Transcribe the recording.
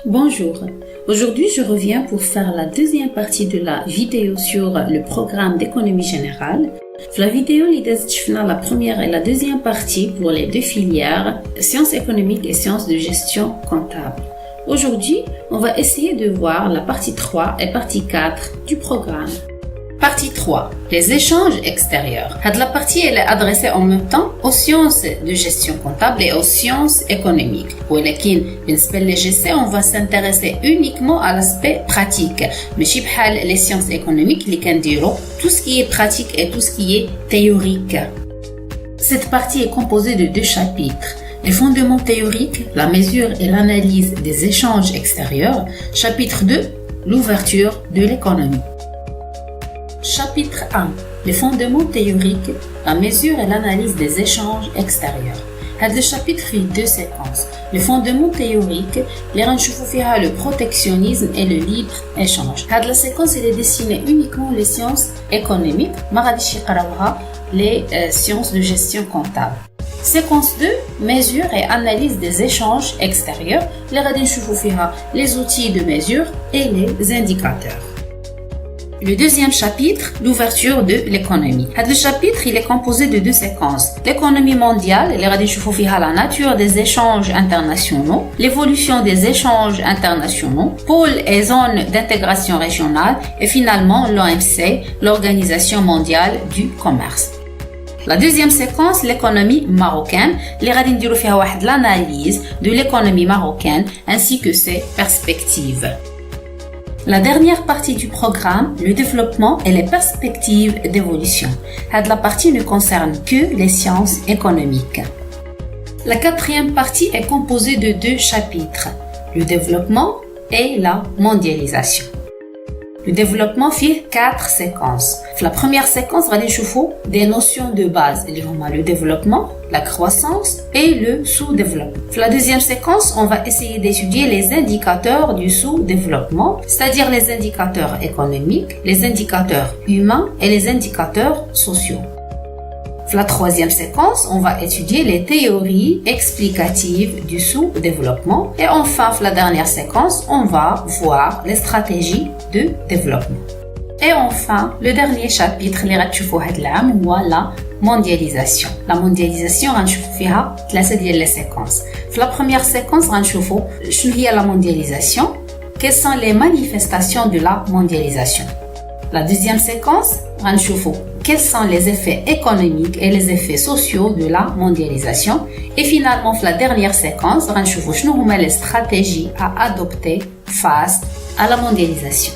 Bonjour, aujourd'hui je reviens pour faire la deuxième partie de la vidéo sur le programme d'économie générale. Dans la vidéo, la première et la deuxième partie pour les deux filières, sciences économiques et sciences de gestion comptable. Aujourd'hui, on va essayer de voir la partie 3 et partie 4 du programme. Partie 3. Les échanges extérieurs. La partie elle est adressée en même temps aux sciences de gestion comptable et aux sciences économiques. ولكن بالنسبة للGC, on va s'intéresser uniquement à l'aspect pratique. ماشي بحال les sciences économiques اللي كنديرو tout ce qui est pratique et tout ce qui est théorique. Cette partie est composée de deux chapitres. Les fondements théoriques, la mesure et l'analyse des échanges extérieurs. Chapitre 2. L'ouverture de l'économie. Chapitre 1. Les fondements théoriques, la mesure et l'analyse des échanges extérieurs. Le chapitre fait deux séquences. Les fondements théoriques, les renchoufoufira le protectionnisme et le libre-échange. La séquence est destinée uniquement aux sciences économiques, les sciences de gestion comptable. Séquence 2, mesure et analyse des échanges extérieurs, les outils de mesure et les indicateurs. Le deuxième chapitre, l'ouverture de l'économie. Le chapitre, il est composé de deux séquences. L'économie mondiale, la nature des échanges internationaux, l'évolution des échanges internationaux, pôles et zones d'intégration régionale et finalement l'OMC, l'Organisation mondiale du commerce. La deuxième séquence, l'économie marocaine, l'analyse de l'économie marocaine ainsi que ses perspectives. La dernière partie du programme, le développement et les perspectives d'évolution. La partie ne concerne que les sciences économiques. La quatrième partie est composée de deux chapitres, le développement et la mondialisation. Le développement fait 4 séquences. La première séquence va déchauffer des notions de base, le développement, la croissance et le sous-développement. La deuxième séquence, on va essayer d'étudier les indicateurs du sous-développement, c'est-à-dire les indicateurs économiques, les indicateurs humains et les indicateurs sociaux. La troisième séquence, on va étudier les théories explicatives du sous-développement. Et enfin, la dernière séquence, on va voir les stratégies de développement. Et enfin, le dernier chapitre, la mondialisation. La mondialisation, on va voir les séquences. La première séquence, on va voir la mondialisation. Quelles sont les manifestations de la mondialisation? La deuxième séquence, on va voir quels sont les effets économiques et les effets sociaux de la mondialisation. Et finalement, la dernière séquence, on va voir les stratégies à adopter face à la mondialisation.